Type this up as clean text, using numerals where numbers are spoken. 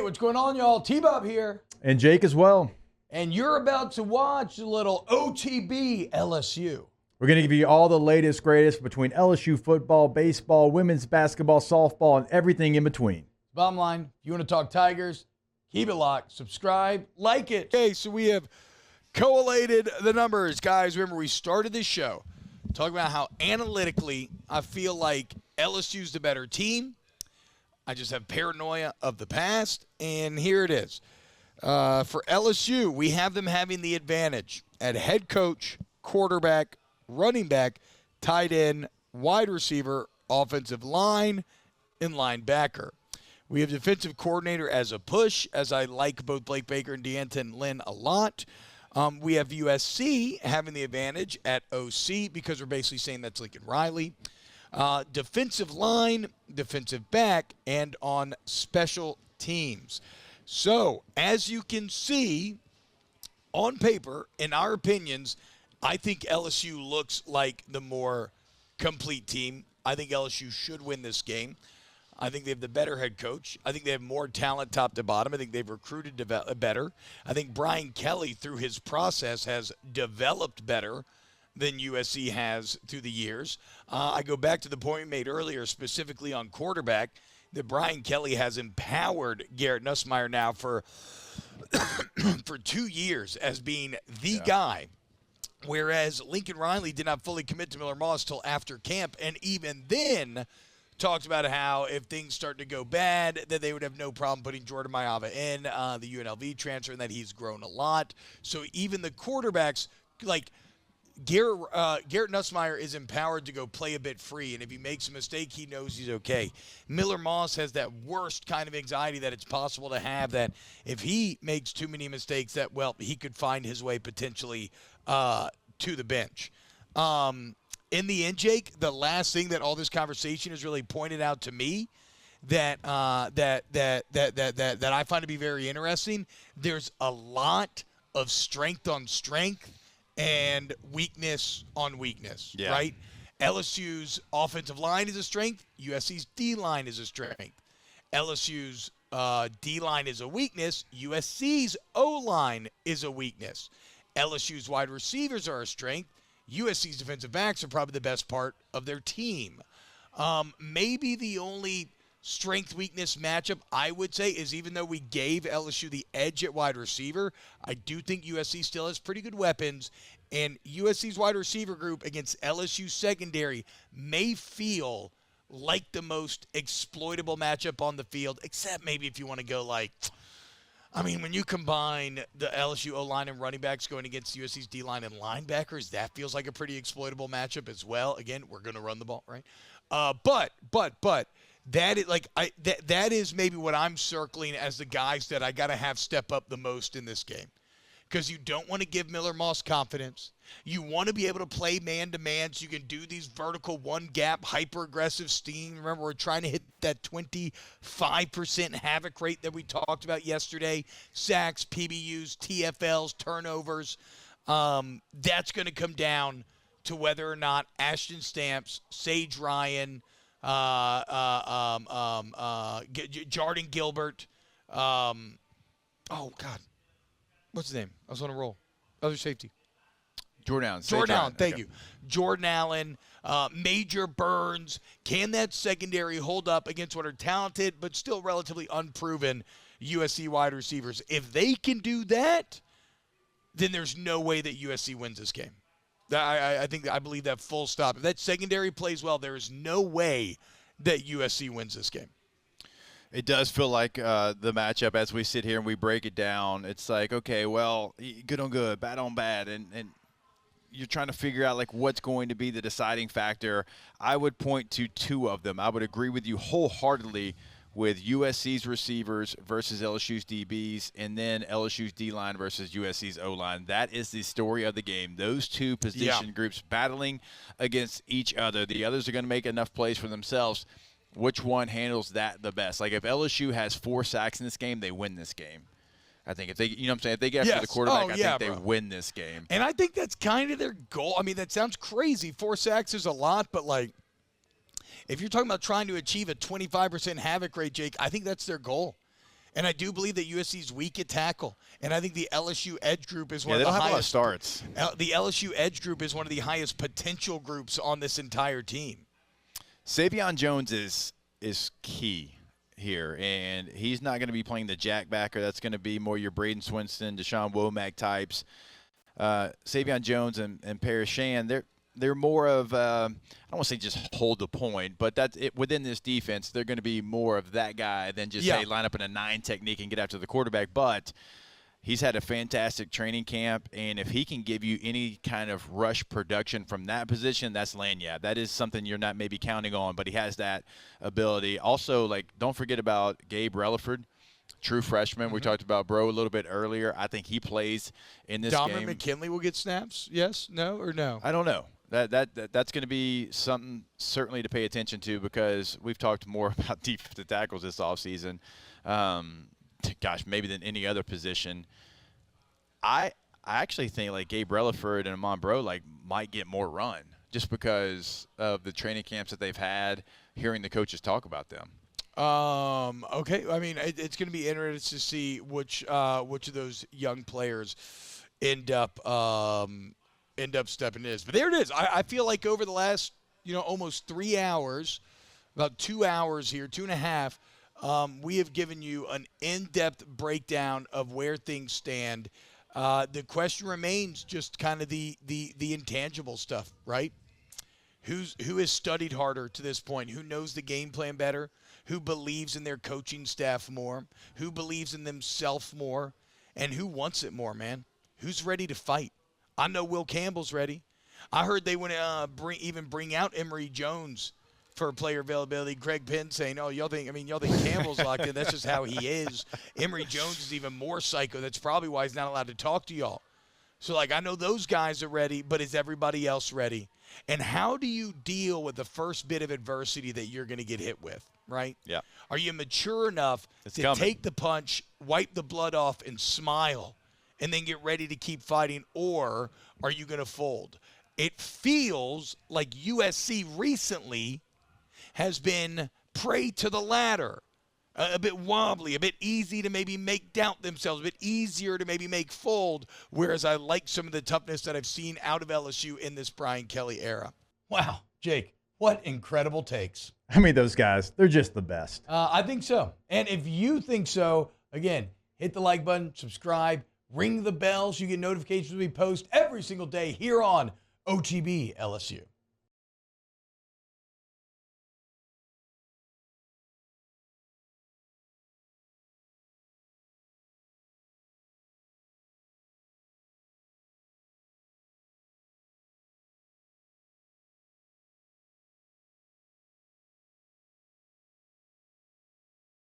what's going on, y'all? T-Bob here. And Jake as well. And you're about to watch a little OTB LSU. We're going to give you all the latest, greatest between LSU football, baseball, women's basketball, softball, and everything in between. Bottom line, if you want to talk Tigers, keep it locked, subscribe, like it. Okay, so we have collated the numbers. Guys, remember we started this show talking about how analytically I feel like LSU's the better team. I just have paranoia of the past, and here it is. For LSU, we have them having the advantage at head coach, quarterback, running back, tight end, wide receiver, offensive line, and linebacker. We have defensive coordinator as a push, as I like both Blake Baker and D'Anton Lynn a lot. We have USC having the advantage at OC because we're basically saying that's Lincoln Riley. Defensive line, defensive back, and on special teams. So, as you can see, on paper, in our opinions, I think LSU looks like the more complete team. I think LSU should win this game. I think they have the better head coach. I think they have more talent top to bottom. I think they've recruited better. I think Brian Kelly, through his process, has developed better than USC has through the years. I go back to the point we made earlier, specifically on quarterback, that Brian Kelly has empowered Garrett Nussmeier now for 2 years as being the guy, whereas Lincoln Riley did not fully commit to Miller Moss till after camp, and even then talked about how if things start to go bad, that they would have no problem putting Jordan Maiava in the UNLV transfer, and that he's grown a lot. So even the quarterbacks, like Garrett Nussmeier, is empowered to go play a bit free, and if he makes a mistake, he knows he's okay. Miller Moss has that worst kind of anxiety that it's possible to have, that if he makes too many mistakes, that, well, he could find his way potentially to the bench. In the end, Jake, the last thing that all this conversation has really pointed out to me that that I find to be very interesting, there's a lot of strength on strength and weakness on weakness, right? LSU's offensive line is a strength. USC's D-line is a strength. LSU's D-line is a weakness. USC's O-line is a weakness. LSU's wide receivers are a strength. USC's defensive backs are probably the best part of their team. Maybe the only strength-weakness matchup, I would say, is even though we gave LSU the edge at wide receiver, I do think USC still has pretty good weapons, and USC's wide receiver group against LSU secondary may feel like the most exploitable matchup on the field, except maybe if you want to go like, I mean, when you combine the LSU O-line and running backs going against USC's D-line and linebackers, that feels like a pretty exploitable matchup as well. Again, we're going to run the ball, right? But that is that is maybe what I'm circling as the guys that I got to have step up the most in this game. Because you don't want to give Miller Moss confidence. You want to be able to play man-to-man so you can do these vertical one-gap, hyper-aggressive scheme. Remember, we're trying to hit that 25% havoc rate that we talked about yesterday. Sacks, PBUs, TFLs, turnovers. That's going to come down to whether or not Ashton Stamps, Sage Ryan, Jardin Gilbert, what's his name? I was on a roll. Other safety. Jordan Allen. Jordan Allen, thank you. Jordan Allen, Major Burns. Can that secondary hold up against what are talented but still relatively unproven USC wide receivers? If they can do that, then there's no way that USC wins this game. I believe that full stop. If that secondary plays well, there is no way that USC wins this game. It does feel like the matchup as we sit here and we break it down. It's like, okay, well, good on good, bad on bad, and you're trying to figure out like what's going to be the deciding factor. I would point to two of them. I would agree with you wholeheartedly with USC's receivers versus LSU's DBs, and then LSU's D-line versus USC's O-line. That is the story of the game. Those two position groups battling against each other. The others are going to make enough plays for themselves. Which one handles that the best? Like if LSU has 4 sacks in this game, they win this game. I think if they, you know what I'm saying, if they get after the quarterback, I think they win this game. And I think that's kind of their goal. I mean, that sounds crazy. 4 sacks is a lot, but like if you're talking about trying to achieve a 25% havoc rate, Jake, I think that's their goal. And I do believe that USC's weak at tackle. And I think the LSU edge group is one of they the don't have highest a lot of starts. The LSU edge group is one of the highest potential groups on this entire team. Savion Jones is key here, and he's not going to be playing the jackbacker. That's going to be more your Braden Swinston, Deshaun Womack types. Savion Jones and Paris Shan, they're more of I don't want to say just hold the point, but that's it within this defense. They're going to be more of that guy than just say line up in a 9 technique and get after the quarterback. But he's had a fantastic training camp, and if he can give you any kind of rush production from that position, that's lanyard. That is something you're not maybe counting on, but he has that ability. Also, like, don't forget about Gabe Relaford, true freshman. We talked about Bro a little bit earlier. I think he plays in this game. Dominic McKinley will get snaps? Yes? No? Or no? I don't know. That's going to be something certainly to pay attention to, because we've talked more about defensive tackles this offseason. Gosh, maybe than any other position. I actually think like Gabe Relaford and Amon Bro might get more run just because of the training camps that they've had, hearing the coaches talk about them. Okay. I mean, it's going to be interesting to see which of those young players end up stepping in this. But there it is. I feel like over the last, almost 3 hours, about 2 hours here, 2.5, we have given you an in-depth breakdown of where things stand. The question remains just kind of the intangible stuff, right? Who has studied harder to this point? Who knows the game plan better? Who believes in their coaching staff more? Who believes in themselves more? And who wants it more, man? Who's ready to fight? I know Will Campbell's ready. I heard they want to bring out Emory Jones for player availability. Greg Penn saying, "Oh, y'all think Campbell's locked in? That's just how he is." Emory Jones is even more psycho. That's probably why he's not allowed to talk to y'all. So, I know those guys are ready, but is everybody else ready? And how do you deal with the first bit of adversity that you're going to get hit with, right? Yeah. Are you mature enough to take the punch, wipe the blood off, and smile, and then get ready to keep fighting, or are you going to fold? It feels like USC recently has been prey to the latter, a bit wobbly, a bit easy to maybe make doubt themselves, a bit easier to maybe make fold, whereas I like some of the toughness that I've seen out of LSU in this Brian Kelly era. Wow, Jake, what incredible takes. I mean, those guys, they're just the best. I think so. And if you think so, again, hit the like button, subscribe, ring the bell so you get notifications when we post every single day here on OTB LSU.